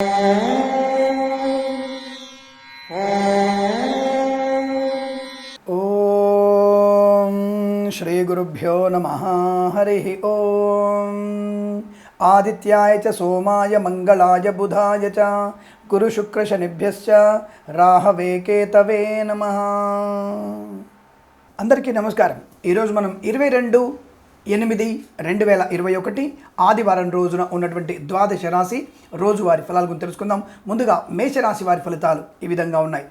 ఓం శ్రీ గురుభ్యో నమః. హరి ఓం. ఆదిత్యాయ చ సోమాయ మంగళాయ బుధాయ చ గురు శుక్ర శనిభ్యశ్చ రాహవే కేతవే నమః. అందరికీ నమస్కారం. ఈరోజు మనం 22/8/2021 ఆదివారం రోజున ఉన్నటువంటి ద్వాదశ రాశి రోజువారి ఫలాల గురించి తెలుసుకుందాం. ముందుగా మేషరాశి వారి ఫలితాలు ఈ విధంగా ఉన్నాయి.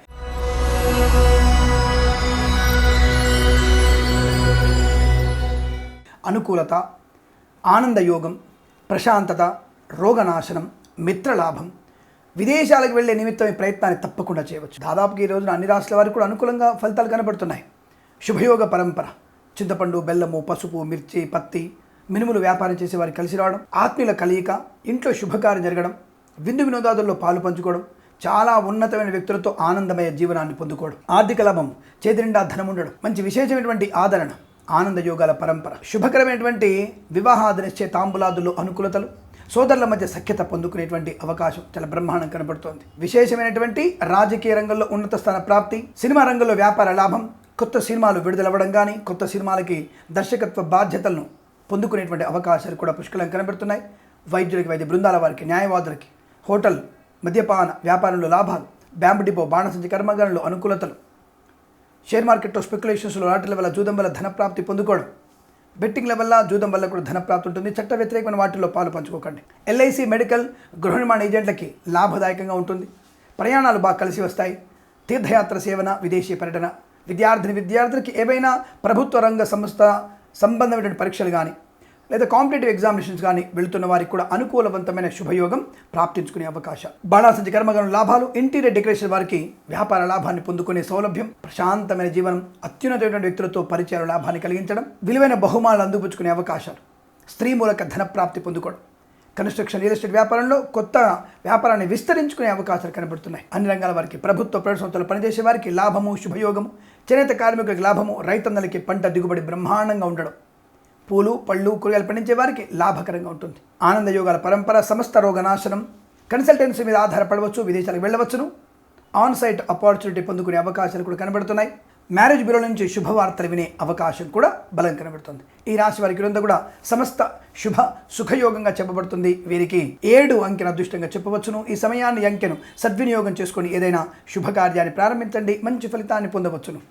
అనుకూలత, ఆనందయోగం, ప్రశాంతత, రోగనాశనం, మిత్రలాభం, విదేశాలకు వెళ్లే నిమిత్తం ఈ ప్రయత్నాన్ని తప్పకుండా చేయవచ్చు. దాదాపుగా ఈ రోజున అన్ని రాష్ట్రాల వారికి కూడా అనుకూలంగా ఫలితాలు కనబడుతున్నాయి. శుభయోగ పరంపర, చింతపండు, బెల్లము, పసుపు, మిర్చి, పత్తి, మినుములు వ్యాపారం చేసే వారికి కలిసి రావడం, ఆత్మీయుల కలయిక, ఇంట్లో శుభకార్యం జరగడం, విందు వినోదాదుల్లో పాలు పంచుకోవడం, చాలా ఉన్నతమైన వ్యక్తులతో ఆనందమయ జీవనాన్ని పొందుకోవడం, ఆర్థిక లాభం, చేతి నిండా ధనం ఉండడం, మంచి విశేషమైనటువంటి ఆదరణ, ఆనంద యోగాల పరంపర, శుభకరమైనటువంటి వివాహాది నిశ్చయ తాంబూలాదుల్లో అనుకూలతలు, సోదరుల మధ్య సఖ్యత పొందుకునేటువంటి అవకాశం చాలా బ్రహ్మాండం కనబడుతోంది. విశేషమైనటువంటి రాజకీయ రంగంలో ఉన్నత స్థాన ప్రాప్తి, సినిమా రంగంలో వ్యాపార లాభం, కొత్త సినిమాలు విడుదలవ్వడం కానీ కొత్త సినిమాలకి దర్శకత్వ బాధ్యతలను పొందుకునేటువంటి అవకాశాలు కూడా పుష్కలంగా కనబడుతున్నాయి. వైద్యులకి, వైద్య బృందాల వారికి, న్యాయవాదులకి, హోటల్, మద్యపాన వ్యాపారంలో లాభాలు, బ్యాంబు డిపో, బాణసంచి కర్మాగారంలో అనుకూలతలు, షేర్ మార్కెట్లో స్పెక్యులేషన్స్లో లాటరీల వల్ల, జూదం వల్ల ధనప్రాప్తి పొందుకోవడం, బెట్టింగ్ల వల్ల, జూదం వల్ల కూడా ధనప్రాప్తి ఉంటుంది. చట్ట వ్యతిరేకమైన వాటిల్లో పాలు పంచుకోకండి. ఎల్ఐసి, మెడికల్, గృహ నిర్మాణ ఏజెంట్లకి లాభదాయకంగా ఉంటుంది. ప్రయాణాలు బాగా కలిసి వస్తాయి. తీర్థయాత్ర సేవన, విదేశీ పర్యటన, విద్యార్థులకి ఏవైనా ప్రభుత్వ రంగ సంస్థ సంబంధమైనటువంటి పరీక్షలు కానీ లేదా కాంపిటేటివ్ ఎగ్జామినేషన్స్ కానీ వెళుతున్న వారికి కూడా అనుకూలవంతమైన శుభయోగం ప్రాప్తించుకునే అవకాశం. బాణాసంచి కర్మగారం లాభాలు, ఇంటీరియర్ డెకరేషన్ వారికి వ్యాపార లాభాన్ని పొందుకునే సౌలభ్యం, ప్రశాంతమైన జీవనం, అత్యున్నతమైనటువంటి వ్యక్తులతో పరిచయాల లాభాన్ని కలిగించడం, విలువైన బహుమానాలు అందిపుచ్చుకునే అవకాశాలు, స్త్రీ మూలక ధన ప్రాప్తి పొందుకోవడం, కన్స్ట్రక్షన్, రియల్ ఎస్టేట్ వ్యాపారంలో కొత్త వ్యాపారాన్ని విస్తరించుకునే అవకాశాలు కనబడుతున్నాయి. అన్ని రంగాల వారికి, ప్రభుత్వ ప్రైవేట్ సంస్థలు పనిచేసే వారికి లాభము, శుభయోగము, చేనేత కార్మికులకి లాభము, రైతన్నలకి పంట దిగుబడి బ్రహ్మాండంగా ఉండడం, పూలు, పళ్ళు, కూరగాయలు పండించే వారికి లాభకరంగా ఉంటుంది. ఆనంద యోగాల పరంపర, సమస్త రోగనాశనం, కన్సల్టెన్సీ మీద ఆధారపడవచ్చు, విదేశాలకు వెళ్ళవచ్చును, ఆన్ సైట్ ఆపర్చునిటీ పొందుకునే అవకాశాలు కూడా కనబడుతున్నాయి. మ్యారేజ్ బ్యూరో నుంచి శుభవార్తలు వినే అవకాశం కూడా బలం కనబడుతుంది. ఈ రాశి వారికి ఇదంతా కూడా సమస్త శుభ సుఖయోగంగా చెప్పబడుతుంది. వీరికి 7 అంకెను అదృష్టంగా చెప్పవచ్చును. ఈ సమయాన్ని, అంకెను సద్వినియోగం చేసుకొని ఏదైనా శుభకార్యాన్ని ప్రారంభించండి, మంచి ఫలితాన్ని పొందవచ్చును.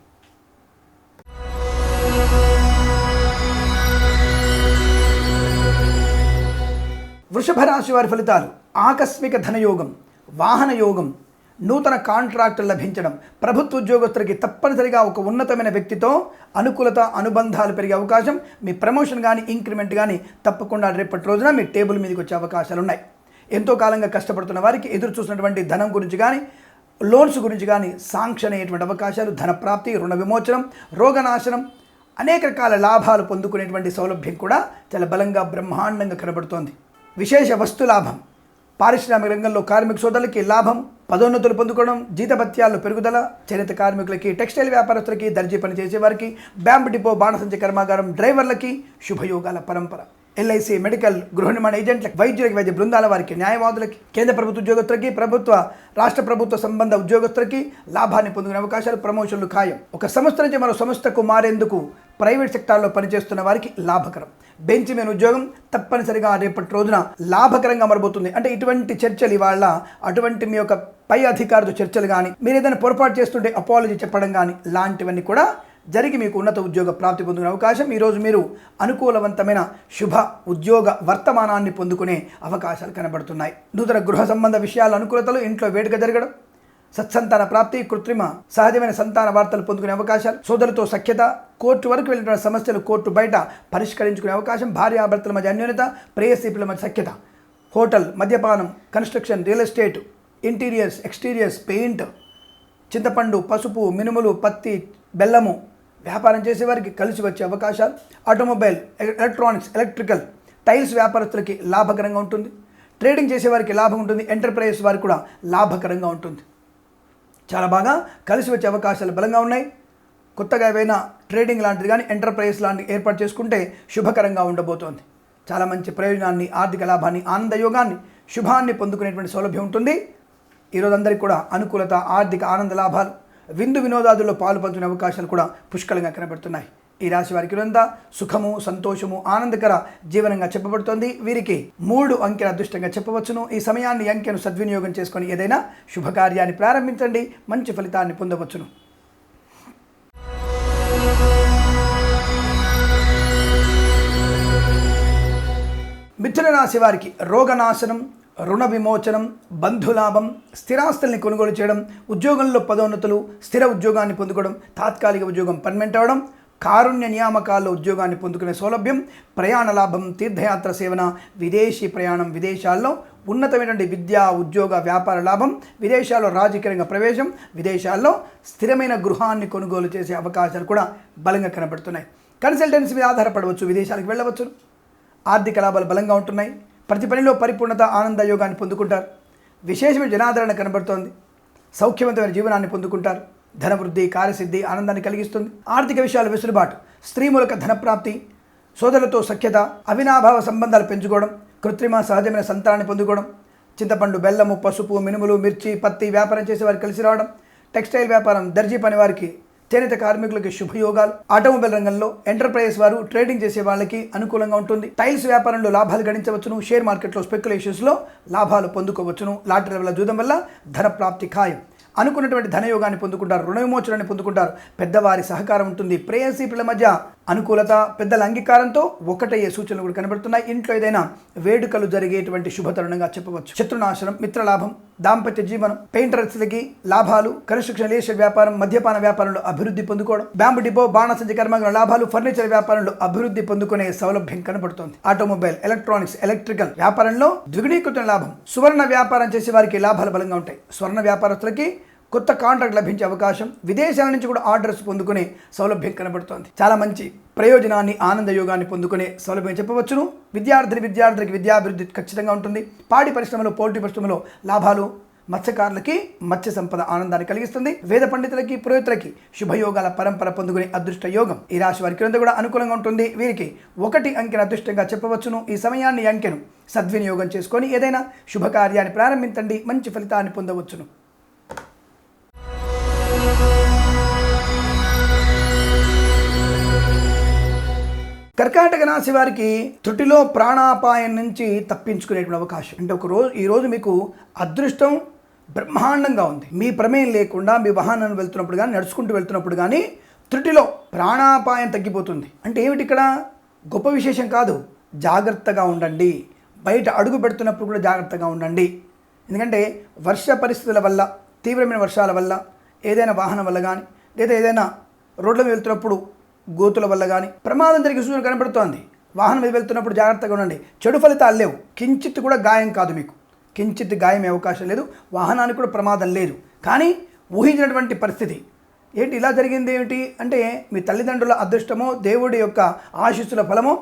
వృషభ రాశి వారి ఫలితాలు. ఆకస్మిక ధనయోగం, వాహన యోగం, నూతన కాంట్రాక్టులు లభించడం, ప్రభుత్వ ఉద్యోగస్తులకి తప్పనిసరిగా ఒక ఉన్నతమైన వ్యక్తితో అనుకూలత, అనుబంధాలు పెరిగే అవకాశం, మీ ప్రమోషన్ కానీ ఇంక్రిమెంట్ కానీ తప్పకుండా రేపటి రోజున మీ టేబుల్ మీదకి వచ్చే అవకాశాలు ఉన్నాయి. ఎంతో కాలంగా కష్టపడుతున్న వారికి ఎదురు చూసినటువంటి ధనం గురించి కానీ, లోన్స్ గురించి కానీ శాంక్షన్ అయ్యేటువంటి అవకాశాలు, ధన ప్రాప్తి, రుణ విమోచనం, రోగనాశనం, అనేక రకాల లాభాలు పొందుకునేటువంటి సౌలభ్యం కూడా చాలా బలంగా బ్రహ్మాండంగా కనబడుతోంది. విశేష వస్తు లాభం, పారిశ్రామిక రంగంలో కార్మిక సోదరులకి లాభం, పదోన్నతులు పొందుకోవడం, జీతభత్యాల్లో పెరుగుదల, చేనేత కార్మికులకి, టెక్స్టైల్ వ్యాపారస్తులకి, దర్జీ పని చేసేవారికి, బ్యాంబు డిపో, బాణసంచి కర్మాగారం డ్రైవర్లకి శుభయోగాల పరంపర. ఎల్ఐసి, మెడికల్, గృహ నిర్మాణ ఏజెంట్లకి, వైద్యులకి, వైద్య బృందాల వారికి, న్యాయవాదులకి, కేంద్ర ప్రభుత్వ ఉద్యోగస్తులకి, రాష్ట్ర ప్రభుత్వ సంబంధ ఉద్యోగస్తులకి లాభాన్ని పొందుకునే అవకాశాలు, ప్రమోషన్లు ఖాయం. ఒక సంస్థ నుంచి మరో సంస్థకు మారేందుకు ప్రైవేట్ సెక్టార్లో పనిచేస్తున్న వారికి లాభకరం. బెంచ్ మీద ఉద్యోగం తప్పనిసరిగా రేపటి రోజున లాభకరంగా మారబోతుంది. అంటే ఇటువంటి చర్చలు ఇవాళ, అటువంటి మీ యొక్క పై అధికారులతో చర్చలు కానీ, మీరు ఏదైనా పొరపాటు చేస్తుంటే అపాలజీ చెప్పడం కానీ లాంటివన్నీ కూడా జరిగి మీకు ఉన్నత ఉద్యోగ ప్రాప్తి పొందుకునే అవకాశం. ఈరోజు మీరు అనుకూలవంతమైన శుభ ఉద్యోగ వర్తమానాన్ని పొందుకునే అవకాశాలు కనబడుతున్నాయి. నూతన గృహ సంబంధ విషయాల అనుకూలతలు, ఇంట్లో వేడుక జరగడం, సత్సంతాన ప్రాప్తి, కృత్రిమ సహజమైన సంతాన వార్తలు పొందుకునే అవకాశాలు, సోదరులతో సఖ్యత, కోర్టు వరకు వెళ్ళిన సమస్యలు కోర్టు బయట పరిష్కరించుకునే అవకాశం, భార్యాభర్తల మధ్య అన్యోన్యత, ప్రేయసీపుల మధ్య సఖ్యత, హోటల్, మద్యపానం, construction, real estate, interiors, exteriors, paint, చింతపండు, పసుపు, మినుములు, పత్తి, బెల్లము వ్యాపారం చేసేవారికి కలిసి వచ్చే అవకాశాలు, ఆటోమొబైల్, ఎలక్ట్రానిక్స్, ఎలక్ట్రికల్, టైల్స్ వ్యాపారస్తులకి లాభకరంగా ఉంటుంది. ట్రేడింగ్ చేసేవారికి లాభం ఉంటుంది. ఎంటర్ప్రైజెస్ వారికి కూడా లాభకరంగా ఉంటుంది. చాలా బాగా కలిసి వచ్చే అవకాశాలు బలంగా ఉన్నాయి. కొత్తగా ఏవైనా ట్రేడింగ్ లాంటిది కానీ ఎంటర్ప్రైజెస్ లాంటివి ఏర్పాటు చేసుకుంటే శుభకరంగా ఉండబోతోంది. చాలా మంచి ప్రయోజనాన్ని, ఆర్థిక లాభాన్ని, ఆనందయోగాన్ని, శుభాన్ని పొందుకునేటువంటి సౌలభ్యం ఉంటుంది. ఈరోజు అందరికీ కూడా అనుకూలత, ఆర్థిక ఆనంద లాభాలు, విందు వినోదాదుల్లో పాలు పంచుకునే అవకాశాలు కూడా పుష్కలంగా కనబడుతున్నాయి. ఈ రాశి వారికి ఇదంతా సుఖము, సంతోషము, ఆనందకర జీవనంగా చెప్పబడుతోంది. వీరికి 3 అంకెల అదృష్టంగా చెప్పవచ్చును. ఈ సమయాన్ని, అంకెను సద్వినియోగం చేసుకొని ఏదైనా శుభకార్యాన్ని ప్రారంభించండి, మంచి ఫలితాన్ని పొందవచ్చును. మిథున రాశి వారికి రోగనాశనం, రుణ విమోచనం, బంధులాభం, స్థిరాస్తుల్ని కొనుగోలు చేయడం, ఉద్యోగంలో పదోన్నతులు, స్థిర ఉద్యోగాన్ని పొందుకోవడం, తాత్కాలిక ఉద్యోగం పర్మనెంట్ అవ్వడం, కారుణ్య నియామకాల్లో ఉద్యోగాన్ని పొందుకునే సౌలభ్యం, ప్రయాణ లాభం, తీర్థయాత్ర సేవన, విదేశీ ప్రయాణం, విదేశాల్లో ఉన్నతమైనటువంటి విద్యా, ఉద్యోగ, వ్యాపార లాభం, విదేశాల్లో రాజకీయంగా ప్రవేశం, విదేశాల్లో స్థిరమైన గృహాన్ని కొనుగోలు చేసే అవకాశాలు కూడా బలంగా కనబడుతున్నాయి. కన్సల్టెన్సీ మీద ఆధారపడవచ్చు, విదేశాలకు వెళ్ళవచ్చు. ఆర్థిక లాభాలు బలంగా ఉంటున్నాయి. ప్రతి పనిలో పరిపూర్ణత, ఆనంద యోగాన్ని పొందుకుంటారు. విశేషమైన జనాదరణ కనబడుతోంది. సౌఖ్యవంతమైన జీవనాన్ని పొందుకుంటారు. ధనవృద్ధి, కార్యసిద్ధి ఆనందాన్ని కలిగిస్తుంది. ఆర్థిక విషయాల వెసులుబాటు, స్త్రీ మూలక ధనప్రాప్తి, సోదరులతో సఖ్యత, అవినాభావ సంబంధాలు పెంచుకోవడం, కృత్రిమ సహజమైన సంతానాన్ని పొందుకోవడం, చింతపండు, బెల్లము, పసుపు, మినుములు, మిర్చి, పత్తి వ్యాపారం చేసే వారికి కలిసి రావడం, టెక్స్టైల్ వ్యాపారం, దర్జీ పని వారికి, చేనేత కార్మికులకి శుభయోగాలు, ఆటోమొబైల్ రంగంలో ఎంటర్ప్రైజెస్ వారు, ట్రేడింగ్ చేసే వాళ్ళకి అనుకూలంగా ఉంటుంది. టైల్స్ వ్యాపారంలో లాభాలు గడించవచ్చును. షేర్ మార్కెట్లో స్పెక్యులేషన్స్లో లాభాలు పొందుకోవచ్చును. లాటరీ వల్ల జూదం వల్ల ధన ప్రాప్తి ఖాయం. అనుకున్నటువంటి ధనయోగాన్ని పొందుకుంటారు. రుణ విమోచనాన్ని పొందుకుంటారు. పెద్దవారి సహకారం ఉంటుంది. ప్రేయసీ పిల్లల మధ్య అనుకూలత, పెద్దల అంగీకారంతో ఒకటయ్యే సూచనలు కూడా కనబడుతున్నాయి. ఇంట్లో ఏదైనా వేడుకలు జరిగేటువంటి శుభతరుణంగా చెప్పవచ్చు. శత్రునాశనం, మిత్రలాభం, దాంపత్య జీవనం, పెయింటర్స్లకి లాభాలు, కన్స్ట్రక్షన్, రియల్ ఎస్టేట్ వ్యాపారం, మద్యపాన వ్యాపారంలో అభివృద్ధి పొందుకోవడం, బ్యాంబు డిపో, బాణసంచ కర్మాగారం లాభాలు, ఫర్నిచర్ వ్యాపారంలో అభివృద్ధి పొందుకునే సౌలభ్యం కనబడుతోంది. ఆటోమొబైల్, ఎలక్ట్రానిక్స్, ఎలక్ట్రికల్ వ్యాపారంలో ద్విగుణీకృత లాభం. సువర్ణ వ్యాపారం చేసే వారికి లాభాలు బలంగా ఉంటాయి. స్వర్ణ వ్యాపారస్తులకి కొత్త కాంట్రాక్ట్ లభించే అవకాశం, విదేశాల నుంచి కూడా ఆర్డర్స్ పొందుకునే సౌలభ్యం కనబడుతోంది. చాలా మంచి ప్రయోజనాన్ని, ఆనంద యోగాన్ని పొందుకునే సౌలభ్యం చెప్పవచ్చును. విద్యార్థులకి విద్యాభివృద్ధి ఖచ్చితంగా ఉంటుంది. పాడి పరిశ్రమలో, పౌల్ట్రీ పరిశ్రమలో లాభాలు, మత్స్యకారులకి మత్స్య సంపద ఆనందాన్ని కలిగిస్తుంది. వేద పండితులకి, పురోహితులకి శుభయోగాల పరంపర పొందుకునే అదృష్ట యోగం ఈ రాశి వారికి కూడా అనుకూలంగా ఉంటుంది. వీరికి 1 అంకెను అదృష్టంగా చెప్పవచ్చును. ఈ సమయాన్ని, అంకెను సద్వినియోగం చేసుకొని ఏదైనా శుభకార్యాన్ని ప్రారంభించండి, మంచి ఫలితాన్ని పొందవచ్చును. కర్కాటక రాశి వారికి త్రుటిలో ప్రాణాపాయం నుంచి తప్పించుకునేటువంటి అవకాశం. అంటే ఈరోజు మీకు అదృష్టం బ్రహ్మాండంగా ఉంది. మీ ప్రమేయం లేకుండా మీ వాహనాన్ని వెళ్తున్నప్పుడు కానీ, నడుచుకుంటూ వెళ్తున్నప్పుడు కానీ త్రుటిలో ప్రాణాపాయం తగ్గిపోతుంది. అంటే ఏమిటి ఇక్కడ? గొప్ప విశేషం కాదు. జాగ్రత్తగా ఉండండి. బయట అడుగు పెడుతున్నప్పుడు కూడా జాగ్రత్తగా ఉండండి. ఎందుకంటే వర్ష పరిస్థితుల వల్ల, తీవ్రమైన వర్షాల వల్ల, ఏదైనా వాహనం వల్ల కానీ, లేదా ఏదైనా రోడ్ల మీద వెళ్తున్నప్పుడు గోతుల వల్ల కానీ ప్రమాదం జరిగే సూచన కనబడుతోంది. వాహనం మీద వెళ్తున్నప్పుడు జాగ్రత్తగా ఉండండి. చెడు ఫలితాలు లేవు. కించిత్ కూడా గాయం కాదు. మీకు కించిత్ గాయమే అవకాశం లేదు. వాహనానికి కూడా ప్రమాదం లేదు. కానీ ఊహించినటువంటి పరిస్థితి ఏంటి, ఇలా జరిగింది ఏమిటి అంటే మీ తల్లిదండ్రుల అదృష్టమో, దేవుడి యొక్క ఆశీస్సుల ఫలమో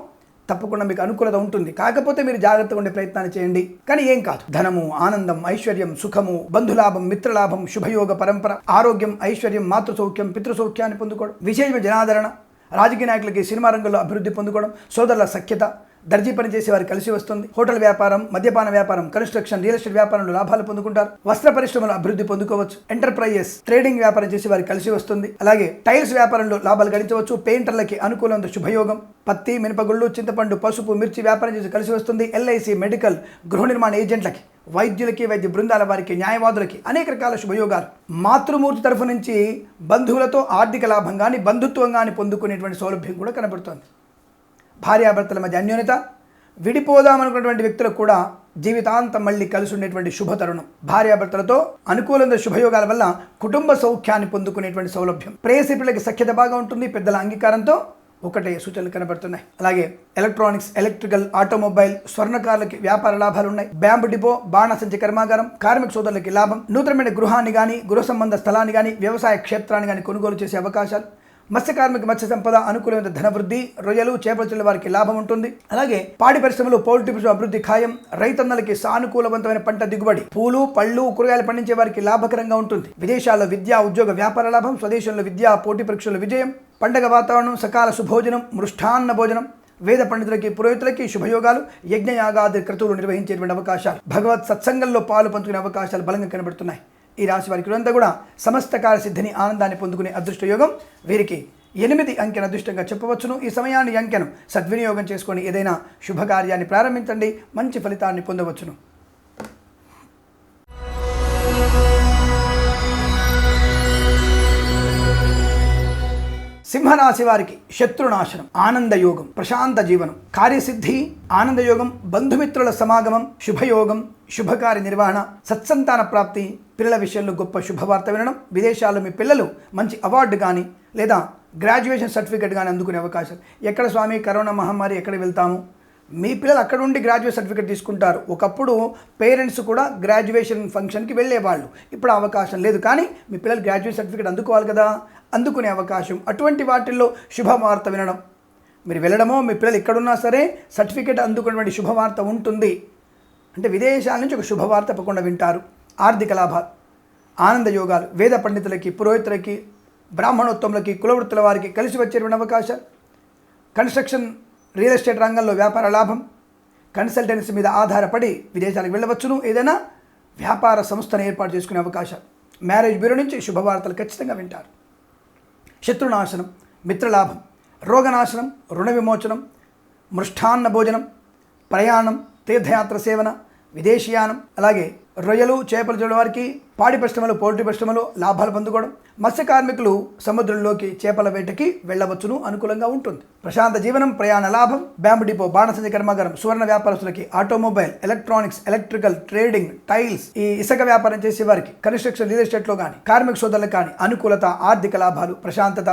తప్పకుండా మీకు అనుకూలత ఉంటుంది. కాకపోతే మీరు జాగ్రత్తగా ఉండే ప్రయత్నాన్ని చేయండి. కానీ ఏం కాదు. ధనము, ఆనందం, ఐశ్వర్యం, సుఖము, బంధులాభం, మిత్రలాభం, శుభయోగ పరంపర, ఆరోగ్యం, ఐశ్వర్యం, మాతృసౌఖ్యం, పితృసౌఖ్యాన్ని పొందుకోవడం, విశేషమైన జనాదరణ, రాజకీయ నాయకులకి సినిమా రంగంలో అభివృద్ధి పొందుకోవడం, సోదరుల సఖ్యత, దర్జీ పని చేసే వారికి కలిసి వస్తుంది. హోటల్ వ్యాపారం, మద్యపాన వ్యాపారం, కన్స్ట్రక్షన్, రియల్ ఎస్టేట్ వ్యాపారంలో లాభాలు పొందుకుంటారు. వస్త్ర పరిశ్రమలో అభివృద్ధి పొందుకోవచ్చు. ఎంటర్ప్రైజెస్, ట్రేడింగ్ వ్యాపారం చేసే వారికి కలిసి వస్తుంది. అలాగే టైల్స్ వ్యాపారంలో లాభాలు గడించవచ్చు. పెయింటర్లకి అనుకూలంగా శుభయోగం. పత్తి, మినపగుళ్ళు, చింతపండు, పసుపు, మిర్చి వ్యాపారం చేసి కలిసి వస్తుంది. ఎల్ఐసి, మెడికల్, గృహ నిర్మాణ ఏజెంట్లకి, వైద్యులకి, వైద్య బృందాల వారికి, న్యాయవాదులకి అనేక రకాల శుభయోగాలు. మాతృమూర్తి తరఫు నుంచి బంధువులతో ఆర్థిక లాభం కానీ, బంధుత్వం కానీ పొందుకునేటువంటి సౌలభ్యం కూడా కనబడుతోంది. భార్యాభర్తల మధ్య అన్యోన్యత, విడిపోదామనుకున్నటువంటి వ్యక్తులకు కూడా జీవితాంతం మళ్ళీ కలిసి ఉండేటువంటి శుభతరుణం. భార్యాభర్తలతో అనుకూలంగా శుభయోగాల వల్ల కుటుంబ సౌఖ్యాన్ని పొందుకునేటువంటి సౌలభ్యం. ప్రేయసీ పిల్లలకి సఖ్యత బాగా ఉంటుంది. పెద్దల అంగీకారంతో ఒకటే సూచనలు కనబడుతున్నాయి. అలాగే ఎలక్ట్రానిక్స్, ఎలక్ట్రికల్, ఆటోమొబైల్, స్వర్ణకారులకి వ్యాపార లాభాలు ఉన్నాయి. బ్యాంబు డిపో, బాణసంచ కర్మాగారం, కార్మిక సోదరులకి లాభం. నూతనమైన గృహాన్ని కానీ, గృహ సంబంధ స్థలాన్ని కానీ, వ్యవసాయ క్షేత్రాన్ని కానీ కొనుగోలు చేసే అవకాశాలు. మత్స్య కార్మిక, మత్స్య సంపద, అనుకూలమైన ధనవృద్ధి, రొయ్యలు, చేపల చెల్లి వారికి లాభం ఉంటుంది. అలాగే పాడి పరిశ్రమలు, పౌల్ట్రీ పరిశ్రమ అభివృద్ధి ఖాయం. రైతన్నలకి సానుకూలవంతమైన పంట దిగుబడి. పూలు, పళ్ళు, కూరగాయలు పండించే వారికి లాభకరంగా ఉంటుంది. విదేశాల్లో విద్యా, ఉద్యోగ, వ్యాపార లాభం. స్వదేశంలో విద్యా, పోటీ పరీక్షల్లో విజయం. పండగ వాతావరణం, సకాల సుభోజనం, మృష్టాన్న భోజనం, వేద పండితులకి పురోహితులకి శుభయోగాలు, యజ్ఞయాగాది క్రతువులు నిర్వహించేటువంటి అవకాశాలు, భగవత్ సత్సంగంలో పాలు పంచుకునే అవకాశాలు బలంగా కనబడుతున్నాయి. ఈ రాశి వారికి అంతా కూడా సమస్త కార్యసిద్ధిని, ఆనందాన్ని పొందుకునే అదృష్ట యోగం వీరికి 8 అంకెను అదృష్టంగా చెప్పవచ్చును. ఈ సమయాన్ని అంకెను సద్వినియోగం చేసుకొని ఏదైనా శుభకార్యాన్ని ప్రారంభించండి, మంచి ఫలితాన్ని పొందవచ్చును. సింహరాశి వారికి శత్రునాశనం, ఆనందయోగం, ప్రశాంత జీవనం, కార్యసిద్ధి, ఆనందయోగం, బంధుమిత్రుల సమాగమం, శుభయోగం, శుభకార్య నిర్వహణ, సత్సంతాన ప్రాప్తి, పిల్లల విషయంలో గొప్ప శుభవార్త వినడం, విదేశాల్లో మీ పిల్లలు మంచి అవార్డు కానీ లేదా గ్రాడ్యుయేషన్ సర్టిఫికేట్ కానీ అందుకునే అవకాశం. ఎక్కడ స్వామి కరోనా మహమ్మారి, ఎక్కడ వెళ్తాము? మీ పిల్లలు అక్కడ ఉండి గ్రాడ్యుయేట్ సర్టిఫికేట్ తీసుకుంటారు. ఒకప్పుడు పేరెంట్స్ కూడా గ్రాడ్యుయేషన్ ఫంక్షన్కి వెళ్ళేవాళ్ళు, ఇప్పుడు అవకాశం లేదు. కానీ మీ పిల్లలు గ్రాడ్యుయేట్ సర్టిఫికేట్ అందుకోవాలి కదా, అందుకునే అవకాశం. అటువంటి వాటిల్లో శుభవార్త వినడం, మీరు వెళ్ళడమో మీ పిల్లలు ఎక్కడున్నా సరే సర్టిఫికేట్ అందుకునేటువంటి శుభవార్త ఉంటుంది. అంటే విదేశాల నుంచి ఒక శుభవార్త తప్పకుండా వింటారు. ఆర్థిక లాభాలు, ఆనంద యోగాలు, వేద పండితులకి, పురోహితులకి, బ్రాహ్మణోత్తములకి, కులవృత్తుల వారికి కలిసి వచ్చేటువంటి అవకాశాలు, కన్స్ట్రక్షన్, రియల్ ఎస్టేట్ రంగంలో వ్యాపార లాభం, కన్సల్టెన్సీ మీద ఆధారపడి విదేశాలకు వెళ్ళవచ్చును. ఏదైనా వ్యాపార సంస్థను ఏర్పాటు చేసుకునే అవకాశాలు, మ్యారేజ్ బ్యూరో నుంచి శుభవార్తలు ఖచ్చితంగా వింటారు. శత్రునాశనం, మిత్రలాభం, రోగనాశనం, రుణ విమోచనం, మృష్టాన్న భోజనం, ప్రయాణం, తీర్థయాత్ర సేవన, విదేశీయానం, అలాగే రొయ్యలు, చేపలు చూడడం వారికి, పాడి పరిశ్రమలు, పౌల్ట్రీ పరిశ్రమలు లాభాలు పొందుకోవడం, మత్స్య కార్మికులు సముద్రంలోకి చేపల వేటకి వెళ్ళవచ్చును, అనుకూలంగా ఉంటుంది. ప్రశాంత జీవనం, ప్రయాణ లాభం, బ్యాంబు డిపో, బాణసంచ కర్మాగారం, సువర్ణ వ్యాపారస్తులకి, automobile, electronics, electrical, trading, tiles, ఈ ఇసుక వ్యాపారం చేసే వారికి, కన్స్ట్రక్షన్, రియల్ ఎస్టేట్లో కానీ, కార్మిక సోదరులకు కానీ అనుకూలత, ఆర్థిక లాభాలు, ప్రశాంతత,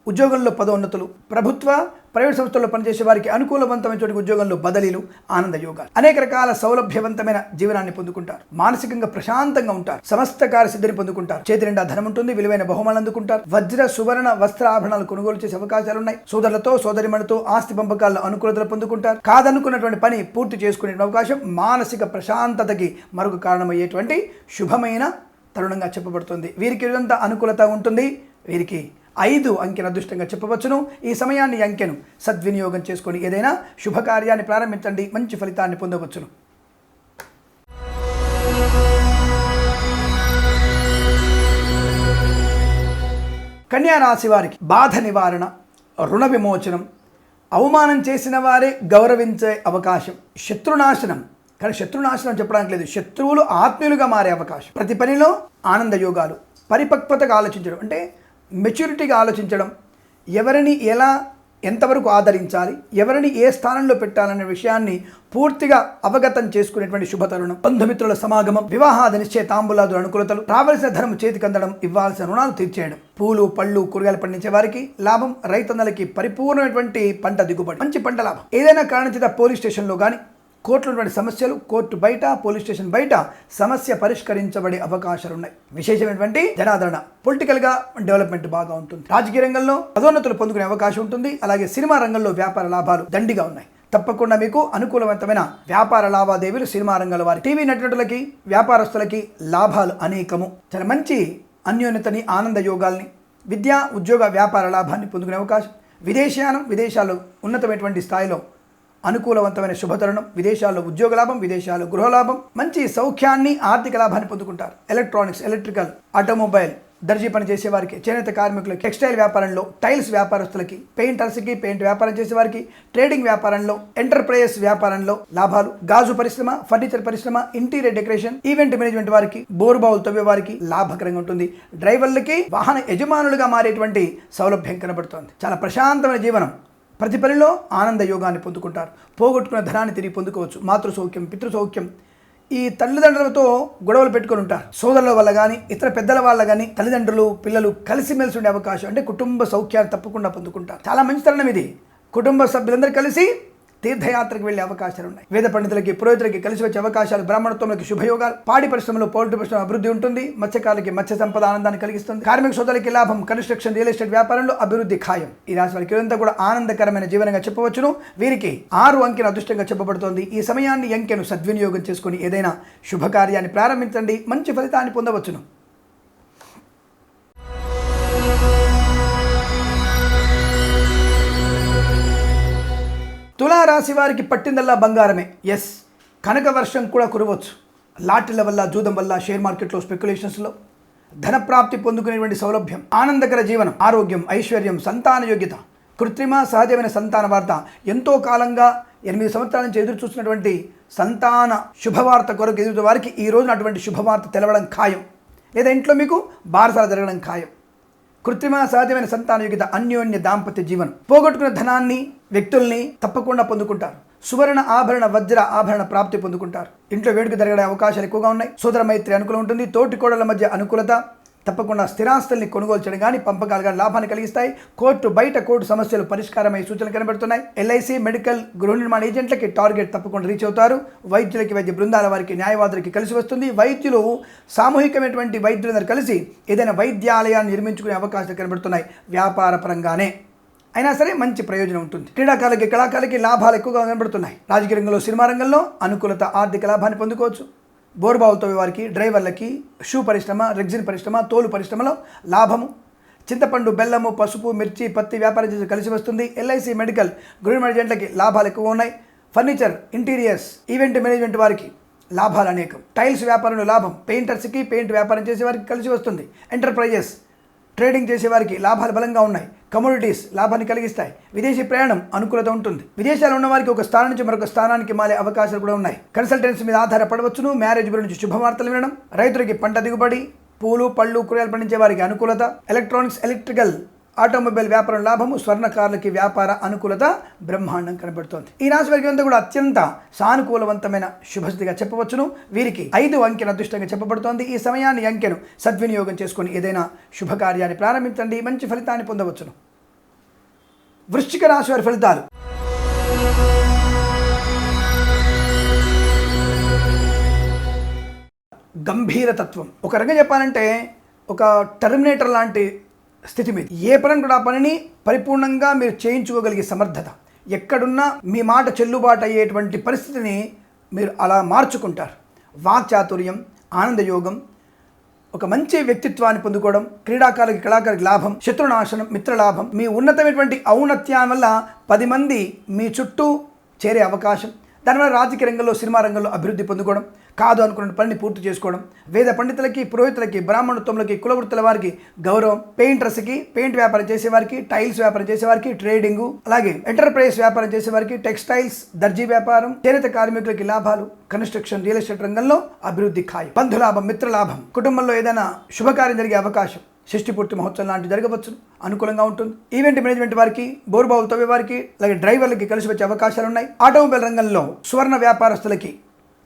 ఉద్యోగంలో పదోన్నతులు, ప్రభుత్వ ప్రైవేట్ సంస్థల్లో పనిచేసే వారికి అనుకూలవంతమైన చోటికి ఉద్యోగంలో బదిలీలు, ఆనంద యోగాలు, అనేక రకాల సౌలభ్యవంతమైన జీవనాన్ని పొందుకుంటారు. మానసికంగా ప్రశాంతంగా ఉంటారు. సమస్త కార్యసిద్ధిని పొందుకుంటారు. చేతి నిండా ధనం ఉంటుంది. విలువైన బహుమానాలు అందుకుంటారు. వజ్ర, సువర్ణ వస్త్ర ఆభరణాలు కొనుగోలు చేసే అవకాశాలు ఉన్నాయి. సోదరులతో, సోదరిమణులతో ఆస్తి పంపకాల్లో అనుకూలతలు పొందుకుంటారు. కాదనుకున్నటువంటి పని పూర్తి చేసుకునే అవకాశం, మానసిక ప్రశాంతతకి మరొక కారణమయ్యేటువంటి శుభమైన తరుణంగా చెప్పబడుతుంది. వీరికి ఇదంతా అనుకూలత ఉంటుంది. వీరికి 5 అంకెను అదృష్టంగా చెప్పవచ్చును. ఈ సమయాన్ని అంకెను సద్వినియోగం చేసుకొని ఏదైనా శుభకార్యాన్ని ప్రారంభించండి, మంచి ఫలితాన్ని పొందవచ్చును. కన్యా రాశి వారికి బాధ నివారణ, రుణ విమోచనం, అవమానం చేసిన వారే గౌరవించే అవకాశం, శత్రునాశనం. కానీ శత్రునాశనం చెప్పడానికి లేదు, శత్రువులు ఆత్మీయులుగా మారే అవకాశం. ప్రతి పనిలో ఆనంద యోగాలు, పరిపక్వతగా ఆలోచించడం, అంటే మెచ్యూరిటీగా ఆలోచించడం, ఎవరిని ఎలా ఎంతవరకు ఆదరించాలి, ఎవరిని ఏ స్థానంలో పెట్టాలనే విషయాన్ని పూర్తిగా అవగతం చేసుకునేటువంటి శుభతరుణం. బంధుమిత్రుల సమాగమం, వివాహాది నిశ్చయ తాంబూలాదుల అనుకూలతలు, రావాల్సిన ధనం చేతికి అందడం, ఇవ్వాల్సిన రుణాలు తీర్చేయడం, పూలు, పళ్ళు, కూరగాయలు పండించే వారికి లాభం, రైతన్నలకి పరిపూర్ణమైనటువంటి పంట దిగుబడి, మంచి పంట లాభం. ఏదైనా కారణం చేత పోలీస్ స్టేషన్లో కానీ, కోర్టులో ఉన్నటువంటి సమస్యలు కోర్టు బయట, పోలీస్ స్టేషన్ బయట సమస్య పరిష్కరించబడే అవకాశాలు ఉన్నాయి. విశేషమైనటువంటి జనాదరణ, పొలిటికల్గా డెవలప్మెంట్ బాగా ఉంటుంది. రాజకీయ రంగంలో పదోన్నతులు పొందుకునే అవకాశం ఉంటుంది. అలాగే సినిమా రంగంలో వ్యాపార లాభాలు దండిగా ఉన్నాయి. తప్పకుండా మీకు అనుకూలవంతమైన వ్యాపార లావాదేవీలు సినిమా రంగంలో వారి, టీవీ నటులకి, వ్యాపారస్తులకి లాభాలు అనేకము. చాలా మంచి అన్యోన్యతని, ఆనంద యోగాల్ని, విద్యా, ఉద్యోగ, వ్యాపార లాభాన్ని పొందుకునే అవకాశం. విదేశీయానం, విదేశాల్లో ఉన్నతమైనటువంటి స్థాయిలో అనుకూలవంతమైన శుభతరుణం. విదేశాల్లో ఉద్యోగ లాభం, విదేశాల్లో గృహలాభం, మంచి సౌఖ్యాన్ని, ఆర్థిక లాభాన్ని పొందుకుంటారు. ఎలక్ట్రానిక్స్, ఎలక్ట్రికల్, ఆటోమొబైల్, దర్జీ పని చేసేవారికి, చేనేత కార్మికులకి, టెక్స్టైల్ వ్యాపారంలో, టైల్స్ వ్యాపారస్తులకి, పెయింటర్స్కి, పెయింట్ వ్యాపారం చేసేవారికి, ట్రేడింగ్ వ్యాపారంలో, ఎంటర్ప్రైజెస్ వ్యాపారంలో లాభాలు, గాజు పరిశ్రమ, ఫర్నిచర్ పరిశ్రమ, ఇంటీరియర్ డెకరేషన్, ఈవెంట్ మేనేజ్మెంట్ వారికి, బోరుబావులు తవ్వే వారికి లాభకరంగా ఉంటుంది. డ్రైవర్లకి వాహన యజమానులుగా మారేటువంటి సౌలభ్యం కనబడుతోంది. చాలా ప్రశాంతమైన జీవనం. ప్రతి పనిలో ఆనంద యోగాన్ని పొందుకుంటారు. పోగొట్టుకున్న ధనాన్ని తిరిగి పొందుకోవచ్చు. మాతృ సౌఖ్యం, పితృ సౌఖ్యం. ఈ తల్లిదండ్రులతో గొడవలు పెట్టుకొని ఉంటారు. సోదరుల వల్ల కానీ, ఇతర పెద్దల వల్ల కానీ తల్లిదండ్రులు, పిల్లలు కలిసిమెలిసి ఉండే అవకాశం, అంటే కుటుంబ సౌఖ్యాన్ని తప్పకుండా పొందుకుంటారు. చాలా మంచి తరుణం ఇది. కుటుంబ సభ్యులందరూ కలిసి తీర్థయాత్రకు వెళ్ళే అవకాశాలు ఉన్నాయి. వేద పండితులకి, పురోహితులకి కలిసి వచ్చే అవకాశాలు, బ్రాహ్మణత్వంలోకి శుభయోగాలు, పాడి పరిశ్రమలో, పౌల్ట్రీ పరిశ్రమ అభివృద్ధి ఉంటుంది. మత్స్యకారులకి మత్స్య సంపద ఆనందాన్ని కలిగిస్తుంది. కార్మిక సోదరులకి లాభం, కన్స్ట్రక్షన్, రియల్ ఎస్టేట్ వ్యాపారంలో అభివృద్ధి ఖాయం. ఈ రాశి వారికి ఇదంతా కూడా ఆనందకరమైన జీవనంగా చెప్పవచ్చును. వీరికి 6 అంకెను అదృష్టంగా చెప్పబడుతోంది. ఈ సమయాన్ని, అంకెను సద్వినియోగం చేసుకుని ఏదైనా శుభకార్యాన్ని ప్రారంభించండి, మంచి ఫలితాన్ని పొందవచ్చును. తులా రాశి వారికి పట్టిందల్లా బంగారమే. ఎస్, కనక వర్షం కూడా కురవచ్చు. లాటరీల వల్ల, జూదం వల్ల, షేర్ మార్కెట్లో, స్పెక్యులేషన్స్లో ధనప్రాప్తి పొందుకునేటువంటి సౌలభ్యం, ఆనందకర జీవనం, ఆరోగ్యం, ఐశ్వర్యం, సంతాన యోగ్యత, కృత్రిమ సహజమైన సంతాన వార్త, ఎంతో కాలంగా 8 సంవత్సరాల నుంచి ఎదురు చూస్తున్నటువంటి సంతాన శుభవార్త కొరకు ఎదురు వారికి ఈ రోజున అటువంటి శుభవార్త తెలవడం ఖాయం. లేదా ఇంట్లో మీకు బారసాల జరగడం ఖాయం. కృత్రిమ సహజమైన సంతాన యోగ్యత, అన్యోన్య దాంపత్య జీవనం, పోగొట్టుకున్న ధనాన్ని, వ్యక్తుల్ని తప్పకుండా పొందుకుంటారు. సువర్ణ ఆభరణ, వజ్ర ఆభరణ ప్రాప్తి పొందుకుంటారు. ఇంట్లో వేడుక జరగడే అవకాశాలు ఎక్కువగా ఉన్నాయి. సోదర మైత్రి అనుకూలం ఉంటుంది. తోటి కోడల మధ్య అనుకూలత, తప్పకుండా స్థిరాస్తుల్ని కొనుగోలు చేయడం కానీ, పంపకాలు కానీ లాభాన్ని కలిగిస్తాయి. కోర్టు సమస్యలు పరిష్కారమై సూచనలు కనబడుతున్నాయి. ఎల్ఐసి, మెడికల్, గృహ నిర్మాణ ఏజెంట్లకి టార్గెట్ తప్పకుండా రీచ్ అవుతారు. వైద్యులకి, వైద్య బృందాల వారికి, న్యాయవాదులకి కలిసి వస్తుంది. వైద్యులు సామూహికమైనటువంటి వైద్యులందరూ కలిసి ఏదైనా వైద్యాలయాన్ని నిర్మించుకునే అవకాశాలు కనబడుతున్నాయి. వ్యాపార పరంగానే అయినా సరే మంచి ప్రయోజనం ఉంటుంది. క్రీడాకారులకి, కళాకారులకి లాభాలు ఎక్కువగా కనబడుతున్నాయి. రాజకీయ రంగంలో, సినిమా రంగంలో అనుకూలత, ఆర్థిక లాభాన్ని పొందుకోవచ్చు. బోర్బావులతో వారికి, డ్రైవర్లకి, షూ పరిశ్రమ, రెగ్జిన్ పరిశ్రమ, తోలు పరిశ్రమలో లాభము. చింతపండు, బెల్లము, పసుపు, మిర్చి, పత్తి వ్యాపారం చేసి కలిసి వస్తుంది. ఎల్ఐసి, మెడికల్, గృహ ఏజెంట్లకి లాభాలు ఎక్కువ ఉన్నాయి. ఫర్నిచర్, ఇంటీరియర్స్, ఈవెంట్ మేనేజ్మెంట్ వారికి లాభాలు అనేకం. టైల్స్ వ్యాపారంలో లాభం. పెయింటర్స్కి, పెయింట్ వ్యాపారం చేసే వారికి కలిసి వస్తుంది. ఎంటర్ప్రైజెస్, ట్రేడింగ్ చేసేవారికి లాభాలు బలంగా ఉన్నాయి. కమోడిటీస్ లాభాన్ని కలిగిస్తాయి. విదేశీ ప్రయాణం అనుకూలత ఉంటుంది. విదేశాల్లో ఉన్న వారికి ఒక స్థానం నుంచి మరొక స్థానానికి మారే అవకాశాలు కూడా ఉన్నాయి. కన్సల్టెన్సీ మీద ఆధారపడవచ్చును. మ్యారేజ్ గురించి శుభవార్తలు వినడం. రైతులకి పంట దిగుబడి, పూలు, పళ్ళు, కూరగాయలు పండించే వారికి అనుకూలత. ఎలక్ట్రానిక్స్, ఎలక్ట్రికల్, ఆటోమొబైల్ వ్యాపారం లాభము. స్వర్ణకారులకి వ్యాపార అనుకూలత బ్రహ్మాండం కనబడుతోంది. ఈ రాశి వారికి అంతా కూడా అత్యంత సానుకూలవంతమైన శుభస్థితిగా చెప్పవచ్చును. వీరికి 5 అంకెను అదృష్టంగా చెప్పబడుతోంది. ఈ సమయాన్ని, అంకెను సద్వినియోగం చేసుకుని ఏదైనా శుభకార్యాన్ని ప్రారంభించండి. మంచి ఫలితాన్ని పొందవచ్చును. వృశ్చిక రాశి వారి ఫలితాలు. గంభీరతత్వం, ఒక రకంగా చెప్పాలంటే ఒక టర్మినేటర్ లాంటి స్థితి మీద. ఏ పని కూడా ఆ పనిని పరిపూర్ణంగా మీరు చేయించుకోగలిగే సమర్థత, ఎక్కడున్నా మీ మాట చెల్లుబాటు అయ్యేటువంటి పరిస్థితిని మీరు అలా మార్చుకుంటారు. వాక్చాతుర్యం, ఆనందయోగం, ఒక మంచి వ్యక్తిత్వాన్ని పొందుకోవడం, క్రీడాకారులకి, కళాకారులకి లాభం, శత్రునాశనం, మిత్రలాభం, మీ ఉన్నతమైనటువంటి ఔన్నత్యం వల్ల 10 మంది మీ చుట్టూ చేరే అవకాశం. దానివల్ల రాజకీయ రంగంలో, సినిమా రంగంలో అభివృద్ధి పొందుకోవడం, కాదు అనుకున్న పనిని పూర్తి చేసుకోవడం, వేద పండితులకి, పురోహితులకి, బ్రాహ్మణత్వములకి, కులవృత్తుల వారికి గౌరవం, పెయింటర్స్కి, పెయింట్ వ్యాపారం చేసేవారికి, టైల్స్ వ్యాపారం చేసేవారికి, ట్రేడింగు, అలాగే ఎంటర్ప్రైజ్ వ్యాపారం చేసేవారికి, టెక్స్టైల్స్, దర్జీ వ్యాపారం, చేనేత కార్మికులకి లాభాలు, కన్స్ట్రక్షన్, రియల్ ఎస్టేట్ రంగంలో అభివృద్ధి ఖాయం. బంధులాభం, మిత్రలాభం, కుటుంబంలో ఏదైనా శుభకార్యం జరిగే అవకాశం, షష్ఠి పూర్తి మహోత్సవం లాంటివి జరగవచ్చు, అనుకూలంగా ఉంటుంది. ఈవెంట్ మేనేజ్మెంట్ వారికి, బోర్బావులు తవ్వే వారికి, అలాగే డ్రైవర్లకి కలిసి వచ్చే అవకాశాలు ఉన్నాయి. ఆటోమొబైల్ రంగంలో సువర్ణ వ్యాపారస్తులకి,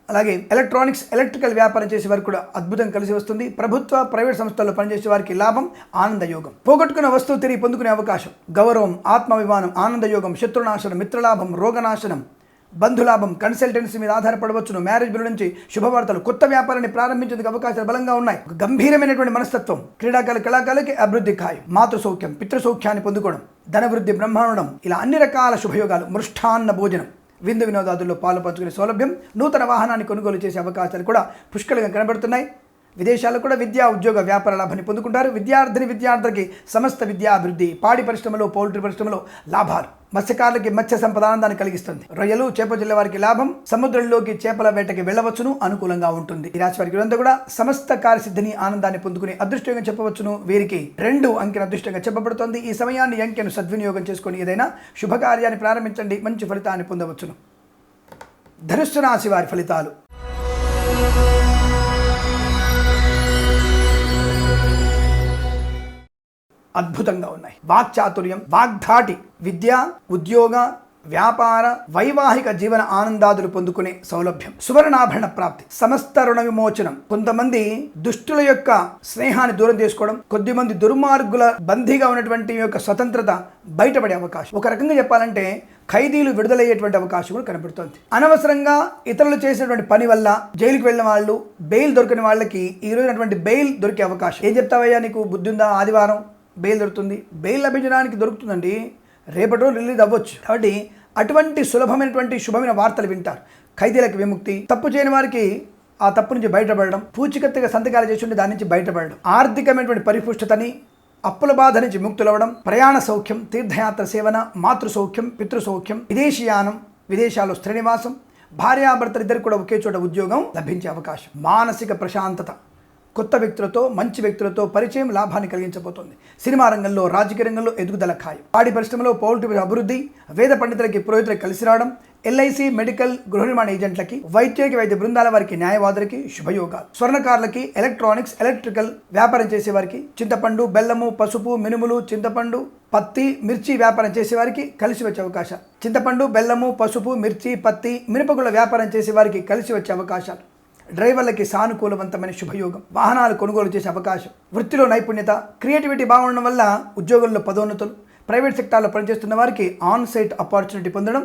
అలాగే ఎలక్ట్రానిక్స్, ఎలక్ట్రికల్ వ్యాపారం చేసే వారికి కూడా అద్భుతం కలిసి వస్తుంది. ప్రభుత్వ, ప్రైవేట్ సంస్థల్లో పనిచేసే వారికి లాభం, ఆనందయోగం. పోగొట్టుకున్న వస్తువు తిరిగి పొందుకునే అవకాశం, గౌరవం, ఆత్మాభిమానం, ఆనందయోగం, శత్రునాశనం, మిత్రలాభం, రోగనాశనం, బంధులాభం, కన్సల్టెన్సీ మీద ఆధారపడవచ్చును. మ్యారేజ్ బిల్ నుంచి శుభవార్తలు, కొత్త వ్యాపారాన్ని ప్రారంభించేందుకు అవకాశాలు బలంగా ఉన్నాయి. గంభీరమైనటువంటి మనస్తత్వం, క్రీడాకారులు, కళాకారులకి అభివృద్ధి ఖాయం. మాతృ సౌఖ్యం, పితృసౌఖ్యాన్ని పొందుకోవడం, ధనవృద్ధి, బ్రహ్మాండం, ఇలా అన్ని రకాల శుభయోగాలు. మృష్టాన్న భోజనం, విందు వినోదాదుల్లో పాలు పంచుకునే సౌలభ్యం, నూతన వాహనాన్ని కొనుగోలు చేసే అవకాశాలు కూడా పుష్కలంగా కనబడుతున్నాయి. విదేశాల్లో కూడా విద్యా, ఉద్యోగ, వ్యాపార లాభాన్ని పొందుకుంటారు. విద్యార్థులకి సమస్త విద్యా అభివృద్ధి, పాడి పరిశ్రమలో, పౌల్ట్రీ పరిశ్రమలో లాభాలు, మత్స్యకారులకి మత్స్య సంపద ఆనందాన్ని కలిగిస్తుంది. రొయ్యలు, చేప వారికి లాభం, సముద్రంలోకి చేపల వేటకి వెళ్ళవచ్చును, అనుకూలంగా ఉంటుంది. ఈ రాశి వారికి అంతా కూడా సమస్త కార్యసిద్ధిని, ఆనందాన్ని పొందుకునే అదృష్టంగా చెప్పవచ్చును. వీరికి 2 అంకెను అదృష్టంగా చెప్పబడుతోంది. ఈ సమయాన్ని, అంకెను సద్వినియోగం చేసుకుని ఏదైనా శుభకార్యాన్ని ప్రారంభించండి, మంచి ఫలితాన్ని పొందవచ్చును. ధనుస్సు రాశి వారి ఫలితాలు. అద్భుతంగా ఉన్నాయి. వాక్చాతుర్యం, వాగ్ధాటి, విద్య, ఉద్యోగ, వ్యాపార, వైవాహిక జీవన ఆనందాదులు పొందుకునే సౌలభ్యం, సువర్ణాభరణ ప్రాప్తి, సమస్త రుణ విమోచనం. కొంతమంది దుష్టుల యొక్క స్నేహాన్ని దూరం చేసుకోవడం, కొద్దిమంది దుర్మార్గుల బందీగా ఉన్నటువంటి యొక్క స్వతంత్రత బయటపడే అవకాశం. ఒక రకంగా చెప్పాలంటే ఖైదీలు విడుదలయ్యేటువంటి అవకాశం కూడా కనబడుతోంది. అనవసరంగా ఇతరులు చేసినటువంటి పని వల్ల జైలుకి వెళ్ళిన వాళ్ళు, బెయిల్ దొరికిన వాళ్ళకి ఈ రోజునటువంటి బెయిల్ దొరికే అవకాశం. ఏం చెప్తావయ్యా, నీకు బుద్ధి ఉందా? ఆదివారం బెయిల్ దొరుకుతుంది. బెయిల్ లభించడానికి దొరుకుతుందండి, రేపటి రోజు రిలీజ్ అవ్వచ్చు. కాబట్టి అటువంటి సులభమైనటువంటి శుభమైన వార్తలు వింటారు. ఖైదీలకు విముక్తి, తప్పు చేయని వారికి ఆ తప్పు నుంచి బయటపడడం, పూచికత్తుగా సంతకాలు చేసి ఉంటే దాని నుంచి బయటపడడం, ఆర్థికమైనటువంటి పరిపుష్టతని, అప్పుల బాధ నుంచి ముక్తులవ్వడం, ప్రయాణ సౌఖ్యం, తీర్థయాత్ర సేవన, మాతృ సౌఖ్యం, పితృ సౌఖ్యం, విదేశీయానం, విదేశాల్లో స్థిర నివాసం, భార్యాభర్తలిద్దరు కూడా ఒకే చోట ఉద్యోగం లభించే అవకాశం, మానసిక ప్రశాంతత, కొత్త వ్యక్తులతో మంచి వ్యక్తులతో పరిచయం లాభాన్ని కలిగించబోతోంది. సినిమా రంగంలో, రాజకీయ రంగంలో ఎదుగుదల ఖాయం. పాడి పరిశ్రమలో పౌల్ట్రీ అభివృద్ధి, వేద పండితులకి పురోహితులకి కలిసి రావడం, ఎల్ఐసి, మెడికల్, గృహ నిర్మాణ ఏజెంట్లకి, వైద్య బృందాల వారికి, న్యాయవాదులకి శుభయోగాలు. స్వర్ణకారులకి, ఎలక్ట్రానిక్స్, ఎలక్ట్రికల్ వ్యాపారం చేసేవారికి, చింతపండు, బెల్లము, పసుపు, మినుములు, చింతపండు, పత్తి, మిర్చి వ్యాపారం చేసేవారికి కలిసి వచ్చే అవకాశాలు. చింతపండు, బెల్లము, పసుపు, మిర్చి, పత్తి, మినపగుళ్ళ వ్యాపారం చేసేవారికి కలిసి వచ్చే అవకాశాలు. డ్రైవర్లకి సానుకూలవంతమైన శుభయోగం. వాహనాలు కొనుగోలు చేసే అవకాశం. వృత్తిలో నైపుణ్యత, క్రియేటివిటీ బాగుండడం వల్ల ఉద్యోగుల్లో పదోన్నతులు, ప్రైవేట్ సెక్టార్లో పనిచేస్తున్న వారికి ఆన్ సైట్ ఆపర్చునిటీ పొందడం,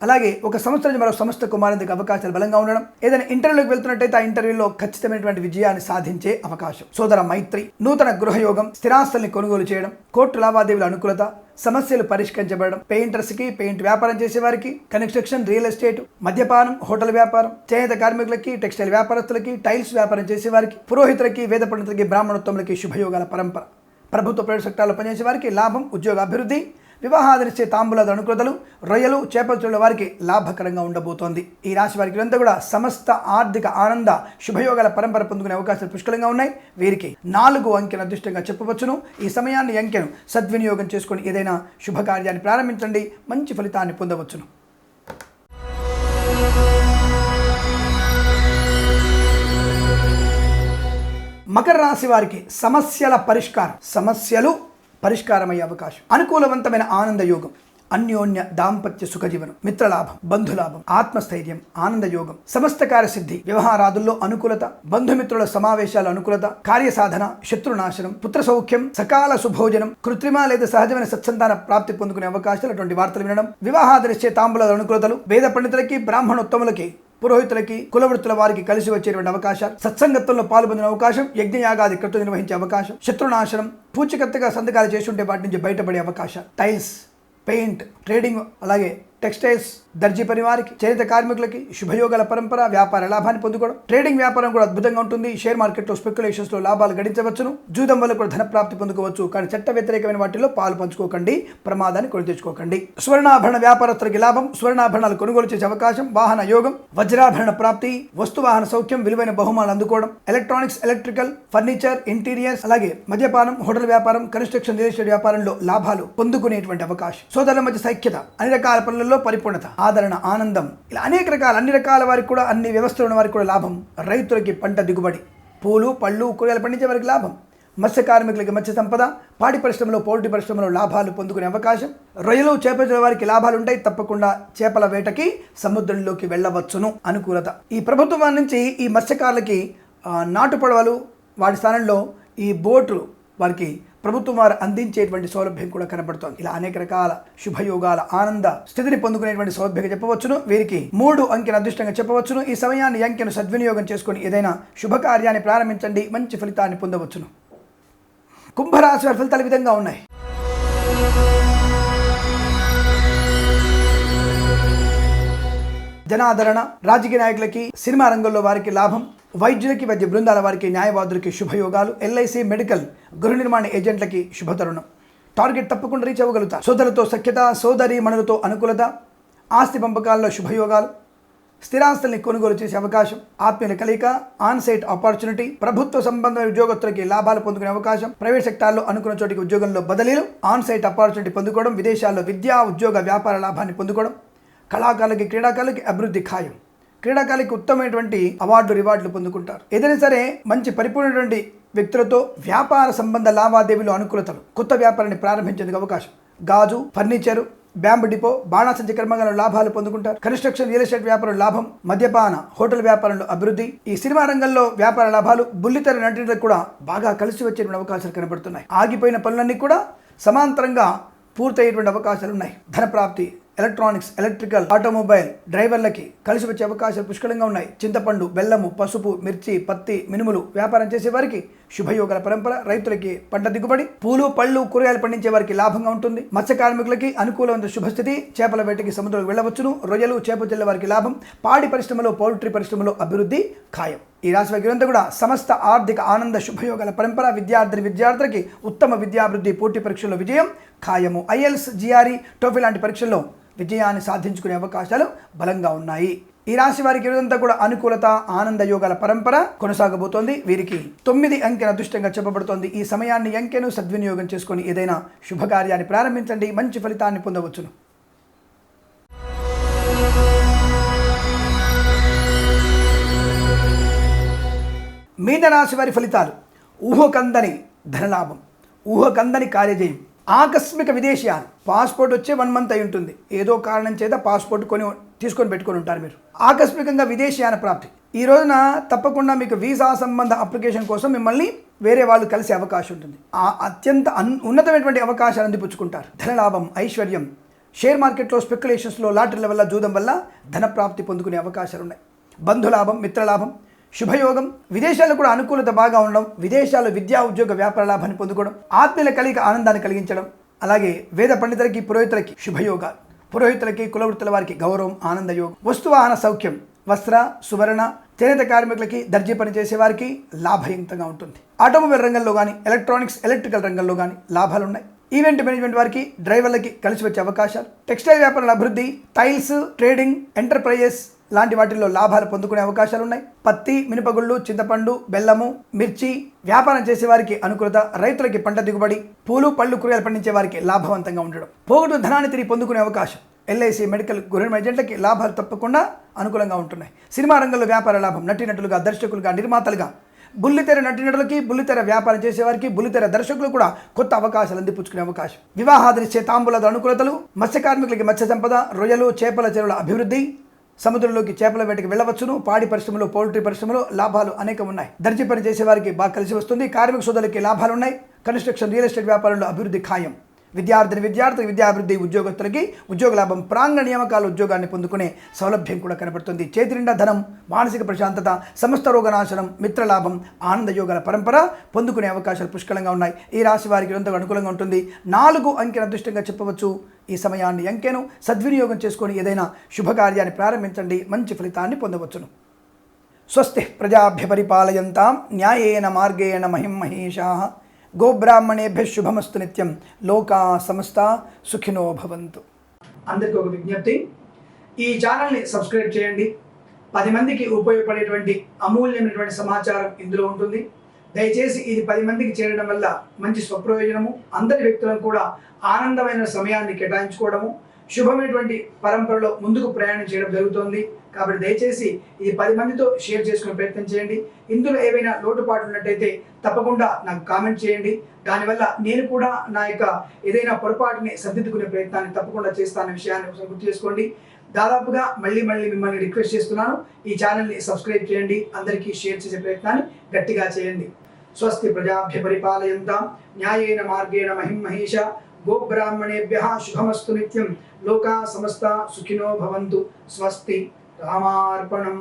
అలాగే ఒక సంస్థ నుంచి మరో సంస్థకు మారేందుకు అవకాశాలు బలంగా ఉండడం, ఏదైనా ఇంటర్వ్యూలోకి వెళ్తున్నట్టయితే ఆ ఇంటర్వ్యూలో ఖచ్చితమైనటువంటి విజయాన్ని సాధించే అవకాశం. సోదర మైత్రి, నూతన గృహయోగం, స్థిరాస్తుల్ని కొనుగోలు చేయడం, కోర్టు లావాదేవీల అనుకూలత, సమస్యలు పరిష్కరించబడడం, పెయింటర్స్కి, పెయింట్ వ్యాపారం చేసేవారికి, కన్స్ట్రక్షన్, రియల్ ఎస్టేట్, మద్యపానం, హోటల్ వ్యాపారం, చేనేత కార్మికులకి, టెక్స్టైల్ వ్యాపారస్తులకి, టైల్స్ వ్యాపారం చేసేవారికి, పురోహితులకి, వేద పండితులకి, బ్రాహ్మణోత్తములకి శుభయోగాల పరంపర. ప్రభుత్వ ప్రైవేట్ సెక్టార్లో పనిచేసే వారికి లాభం, ఉద్యోగ అభివృద్ధి, వివాహాదరిచ్చే తాంబూలాద అనుకూలతలు, రొయ్యలు, చేపల వారికి లాభకరంగా ఉండబోతోంది. ఈ రాశి వారికి అంతా కూడా సమస్త ఆర్థిక ఆనంద శుభయోగాల పరంపర పొందుకునే అవకాశాలు పుష్కలంగా ఉన్నాయి. వీరికి 4 అంకెను అదృష్టంగా చెప్పవచ్చును. ఈ సమయాన్ని, అంకెను సద్వినియోగం చేసుకొని ఏదైనా శుభకార్యాన్ని ప్రారంభించండి, మంచి ఫలితాన్ని పొందవచ్చును. మకర రాశి వారికి సమస్యలు పరిష్కారమయ్యే అవకాశం. అనుకూలవంతమైన ఆనంద యోగం, అన్యోన్య దాంపత్య సుఖజీవనం, మిత్రలాభం, బంధులాభం, ఆత్మస్థైర్యం, ఆనంద యోగం, సమస్త కార్యసిద్ధి, వ్యవహారాదుల్లో అనుకూలత, బంధుమిత్రుల సమావేశాల అనుకూలత, కార్యసాధన, శత్రునాశనం, పుత్ర సౌఖ్యం, సకాల సుభోజనం, కృత్రిమ లేదా సహజమైన సత్సంతాన ప్రాప్తి పొందుకునే అవకాశాలు, అటువంటి వార్తలు వినడం, వివాహాదరిచ్చే తాంబూలాల అనుకూలతలు, వేద పండితులకి, బ్రాహ్మణోత్తములకి, పురోహితులకి, కులవృత్తుల వారికి కలిసి వచ్చేటువంటి అవకాశాలు, సత్సంగత్వంలో పాల్పొందిన అవకాశం, యజ్ఞయాగాది కృతులు నిర్వహించే అవకాశం, శత్రునాశనం, పూచికత్తుగా సంతకాలు చేస్తుంటే వాటి నుంచి బయటపడే అవకాశాలు, టైల్స్, పెయింట్, ట్రేడింగ్, అలాగే టెక్స్టైల్స్, దర్జీ పని వారికి, చేనేత కార్మికులకి శుభయోగాల పరంపర, వ్యాపార లాభాన్ని పొందుకోవడం, ట్రేడింగ్ వ్యాపారం కూడా అద్భుతంగా ఉంటుంది. షేర్ మార్కెట్లో, స్పెక్యులేషన్స్ లో లాభాలు గడించవచ్చును. జూదం వల్ల కూడా ధన ప్రాప్తి పొందుకోవచ్చు. కానీ చట్ట వ్యతిరేకమైన వాటిలో పాలు పంచుకోకండి, ప్రమాదాన్ని కొని తెచ్చుకోకండి. స్వర్ణాభరణ వ్యాపారస్తులకి లాభం, స్వర్ణాభరణాలు కొనుగోలు చేసే అవకాశం, వాహన యోగం, వజ్రాభరణ ప్రాప్తి, వస్తువాహన సౌఖ్యం, విలువైన బహుమానాలు అందుకోవడం, ఎలక్ట్రానిక్స్, ఎలక్ట్రికల్, ఫర్నిచర్, ఇంటీరియర్స్, అలాగే మద్యపానం, హోటల్ వ్యాపారం, కన్స్ట్రక్షన్, రియల్ ఎస్టేట్ వ్యాపారంలో లాభాలు పొందుకునేటువంటి అవకాశం. సోదరుల మధ్య సైక్యత, అన్ని రకాల పనులలో పరిపూర్ణత, ఆదరణ, ఆనందం, ఇలా అన్ని రకాల వారికి కూడా, అన్ని వ్యవస్థలు ఉన్న వారికి కూడా లాభం. రైతులకి పంట దిగుబడి, పూలు, పళ్ళు, కూరగాయలు పండించే వారికి లాభం. మత్స్య కార్మికులకి మత్స్య సంపద, పాడి పరిశ్రమలో, పౌల్ట్రీ పరిశ్రమలో లాభాలు పొందుకునే అవకాశం. రొయ్యలు, చేపల వారికి లాభాలు ఉంటాయి. తప్పకుండా చేపల వేటకి సముద్రంలోకి వెళ్ళవచ్చును. అనుకూలత. ఈ ప్రభుత్వం నుంచి ఈ మత్స్యకారులకి నాటు పడవలు, వాటి స్థానంలో ఈ బోట్లు వారికి ప్రభుత్వం వారు అందించేటువంటి సౌలభ్యం కూడా కనబడుతోంది. ఇలా అనేక రకాల శుభయోగాల ఆనంద స్థితిని పొందుకునేటువంటి సౌలభ్యంగా చెప్పవచ్చును. వీరికి 3 అంకెను అదృష్టంగా చెప్పవచ్చును. ఈ సమయాన్ని, అంకెను సద్వినియోగం చేసుకుని ఏదైనా శుభకార్యాన్ని ప్రారంభించండి, మంచి ఫలితాన్ని పొందవచ్చును. కుంభరాశి వారి ఫలితాలు విధంగా ఉన్నాయి. జనాదరణ, రాజకీయ నాయకులకి, సినిమా రంగంలో వారికి లాభం, వైద్యులకి, వైద్య బృందాల వారికి, న్యాయవాదులకి శుభయోగాలు, ఎల్ఐసి, మెడికల్, గృహ నిర్మాణ ఏజెంట్లకి శుభతరుణం. టార్గెట్ తప్పకుండా రీచ్ అవ్వగలుగుతారు. సోదరులతో సఖ్యత, సోదరి మనులతో అనుకూలత, ఆస్తి పంపకాల్లో శుభయోగాలు, స్థిరాస్తుల్ని కొనుగోలు చేసే అవకాశం, ఆత్మీయుల కలయిక, ఆన్ సైట్ ఆపర్చునిటీ, ప్రభుత్వ సంబంధమైన ఉద్యోగస్తులకి లాభాలు పొందుకునే అవకాశం, ప్రైవేట్ సెక్టార్లో అనుకున్న చోటికి ఉద్యోగంలో బదిలీలు, ఆన్ సైట్ ఆపర్చునిటీ పొందుకోవడం, విదేశాల్లో విద్యా, ఉద్యోగ, వ్యాపార లాభాన్ని పొందుకోవడం, కళాకారులకి, క్రీడాకారులకి అభివృద్ధి ఖాయం. క్రీడాకారులకి ఉత్తమమైనటువంటి అవార్డు, రివార్డులు పొందుకుంటారు. ఏదైనా సరే మంచి పరిపూర్ణటువంటి వ్యక్తులతో వ్యాపార సంబంధ లావాదేవీలు అనుకూలతలు, కొత్త వ్యాపారాన్ని ప్రారంభించేందుకు అవకాశం. గాజు, ఫర్నిచరు, బ్యాంబు డిపో, బాణాసంచి కర్మాగారంలో లాభాలు పొందుకుంటారు. కన్స్ట్రక్షన్, రియల్ ఎస్టేట్ వ్యాపారం లాభం, మద్యపాన, హోటల్ వ్యాపారంలో అభివృద్ధి. ఈ సినిమా రంగంలో వ్యాపార లాభాలు, బుల్లితెర నటులకు కూడా బాగా కలిసి వచ్చేటువంటి అవకాశాలు కనబడుతున్నాయి. ఆగిపోయిన పనులన్నీ కూడా సమాంతరంగా పూర్తయ్యేటువంటి అవకాశాలు ఉన్నాయి. ధన ప్రాప్తి, ఎలక్ట్రానిక్స్, ఎలక్ట్రికల్, ఆటోమొబైల్ డ్రైవర్లకి కలిసి వచ్చే అవకాశాలు పుష్కలంగా ఉన్నాయి. చింతపండు, బెల్లము, పసుపు, మిర్చి, పత్తి, మినుములు వ్యాపారం చేసే వారికి శుభయోగాల పరంపర. రైతులకి పంట దిగుబడి, పూలు, పళ్ళు, కూరగాయలు పండించే వారికి లాభంగా ఉంటుంది. మత్స్య కార్మికులకి అనుకూలమైన శుభస్థితి, చేపల వేటకి సముద్రంలో వెళ్ళవచ్చును. రొయ్యలు, చేప చెల్లె వారికి లాభం. పాడి పరిశ్రమలో, పౌల్ట్రీ పరిశ్రమలో అభివృద్ధి ఖాయం. ఈ రాశి వారికి కూడా సమస్త ఆర్థిక ఆనంద శుభయోగాల పరంపర. విద్యార్థులకి ఉత్తమ విద్యాభివృద్ధి, పోటీ పరీక్షల్లో విజయం ఖాయము. ఐఎల్స్, జిఆర్ఈ, టోఫీ లాంటి పరీక్షల్లో విజయాన్ని సాధించుకునే అవకాశాలు బలంగా ఉన్నాయి. ఈ రాశి వారికి ఈరోజంతా కూడా అనుకూలత, ఆనంద యోగాల పరంపర కొనసాగబోతోంది. వీరికి 9 అంకెన అదృష్టంగా చెప్పబడుతోంది. ఈ సమయాన్ని అంకెను సద్వినియోగం చేసుకొని ఏదైనా శుభకార్యాన్ని ప్రారంభించండి, మంచి ఫలితాన్ని పొందవచ్చును. మీనరాశి వారి ఫలితాలు. ఊహకందని ధనలాభం, ఊహకందని కార్యజయం, ఆకస్మిక విదేశీయానం. పాస్పోర్ట్ వచ్చే 1 మంత్ అయి ఉంటుంది. ఏదో కారణం చేత పాస్పోర్ట్ తీసుకొని పెట్టుకొని ఉంటారు మీరు. ఆకస్మికంగా విదేశీయాన ప్రాప్తి. ఈ రోజున తప్పకుండా మీకు వీసా సంబంధ అప్లికేషన్ కోసం మిమ్మల్ని వేరే వాళ్ళు కలిసే అవకాశం ఉంటుంది. ఆ అత్యంత ఉన్నతమైనటువంటి అవకాశాలు అందిపుచ్చుకుంటారు. ధనలాభం, ఐశ్వర్యం, షేర్ మార్కెట్లో స్పెక్యులేషన్స్లో, లాటరీల వల్ల, జూదం వల్ల ధన ప్రాప్తి పొందుకునే అవకాశాలు ఉన్నాయి. బంధులాభం, మిత్రలాభం, శుభయోగం. విదేశాల్లో కూడా అనుకూలత బాగా ఉండడం, విదేశాల్లో విద్యా, ఉద్యోగ, వ్యాపార లాభాన్ని పొందుకోవడం, ఆత్మీయుల కలిగి ఆనందాన్ని కలిగించడం. అలాగే వేద పండితులకి, పురోహితులకి శుభయోగాలు. పురోహితులకి, కులవృత్తుల వారికి గౌరవం, ఆనందయోగం. వస్తువాహన సౌఖ్యం, వస్త్ర, సువర్ణ, చేనేత కార్మికులకి, దర్జీ పని చేసే వారికి లాభయుక్తంగా ఉంటుంది. ఆటోమొబైల్ రంగంలో కానీ, ఎలక్ట్రానిక్స్, ఎలక్ట్రికల్ రంగంలో కానీ లాభాలు ఉన్నాయి. ఈవెంట్ మేనేజ్మెంట్ వారికి, డ్రైవర్లకి కలిసి వచ్చే అవకాశాలు. టెక్స్టైల్ వ్యాపారాల అభివృద్ధి, టైల్స్, ట్రేడింగ్, ఎంటర్ప్రైజెస్ లాంటి వాటిల్లో లాభాలు పొందుకునే అవకాశాలు ఉన్నాయి. పత్తి, మినపగుళ్ళు, చింతపండు, బెల్లము, మిర్చి వ్యాపారం చేసే వారికి అనుకూలత. రైతులకి పంట దిగుబడి, పూలు, పళ్ళు, కూరగాయలు పండించే వారికి లాభవంతంగా ఉండడం. పోగొట్టు ధనాన్ని తిరిగి పొందుకునే అవకాశం. ఎల్ఐసి, మెడికల్, గృహ ఏజెంట్లకి లాభాలు తప్పకుండా అనుకూలంగా ఉంటున్నాయి. సినిమా రంగంలో వ్యాపార లాభం. నటీనటులుగా, దర్శకులుగా, నిర్మాతలుగా, బుల్లితెర నటీనటులకి, బుల్లితెర వ్యాపారం చేసేవారికి, బుల్లితెర దర్శకులు కూడా కొత్త అవకాశాలు అందిపుచ్చుకునే అవకాశం. వివాహాదృశ్య తాంబూల అనుకూలతలు. మత్స్య కార్మికులకి మత్స్య సంపద, రొయ్యలు, చేపల చెరువుల అభివృద్ధి. సముద్రంలోకి చేపల వేటకి వెళ్ళవచ్చును. పాడి పరిశ్రమలో, పౌల్ట్రీ పరిశ్రమలో లాభాలు అనేకం ఉన్నాయి. దర్జీ పని చేసే వారికి బాగా కలిసి వస్తుంది. కార్మిక సోదరులకి లాభాలు ఉన్నాయి. కన్స్ట్రక్షన్, రియల్ ఎస్టేట్ వ్యాపారంలో అభివృద్ధి ఖాయం. విద్యార్థులకి విద్యాభివృద్ధి, ఉద్యోగస్తులకి ఉద్యోగ లాభం. ప్రాంగణ నియామకాలు ఉద్యోగాన్ని పొందుకునే సౌలభ్యం కూడా కనబడుతుంది. చేతి నిండా ధనం, మానసిక ప్రశాంతత, సమస్త రోగనాశనం, మిత్రలాభం, ఆనంద యోగాల పరంపర పొందుకునే అవకాశాలు పుష్కలంగా ఉన్నాయి. ఈ రాశి వారికి ఎంతో అనుకూలంగా ఉంటుంది. 4 అంకెను అదృష్టంగా చెప్పవచ్చు. ఈ సమయాన్ని అంకెను సద్వినియోగం చేసుకొని ఏదైనా శుభకార్యాన్ని ప్రారంభించండి, మంచి ఫలితాన్ని పొందవచ్చును. స్వస్తి ప్రజాభ్య పరిపాలయంతాం న్యాయేన మార్గేణ మహిం మహేషాః. గోబ్రాహ్మణేభ్య శుభమస్తు నిత్యం. లోకా సమస్త సుఖినో భవంతు. అందరికీ ఒక విజ్ఞప్తి, ఈ ఛానల్ని సబ్స్క్రైబ్ చేయండి. 10 మందికి ఉపయోగపడేటువంటి అమూల్యమైనటువంటి సమాచారం ఇందులో ఉంటుంది. దయచేసి ఇది 10 మందికి చేరడం వల్ల మంచి స్వప్రయోజనము, అందరి వ్యక్తులను కూడా ఆనందమైన సమయాన్ని కేటాయించుకోవడము, శుభమైనటువంటి పరంపరలో ముందుకు ప్రయాణం చేయడం జరుగుతోంది. కాబట్టి దయచేసి ఇది 10 మందితో షేర్ చేసుకునే ప్రయత్నం చేయండి. ఇందులో ఏవైనా లోటుపాట్లు ఉన్నట్టయితే తప్పకుండా నాకు కామెంట్ చేయండి. దానివల్ల నేను కూడా నా యొక్క ఏదైనా పొరపాటుని సర్దిద్దుకునే ప్రయత్నాన్ని తప్పకుండా చేస్తానన్న విషయాన్ని ఒకసారి గుర్తు చేసుకోండి. దాదాపుగా మళ్ళీ మిమ్మల్ని రిక్వెస్ట్ చేస్తున్నాను, ఈ ఛానల్ని సబ్స్క్రైబ్ చేయండి, అందరికీ షేర్ చేసే ప్రయత్నాన్ని గట్టిగా చేయండి. స్వస్తి ప్రజాభ్య పరిపాలయంతాం న్యాయేన మార్గేణ మహిం మహేష. గోబ్రాహ్మణేభ్యః శుభమస్తు నిత్యం. లోకా సమస్త సుఖినో భవంతు. స్వస్తి. రామార్పణం.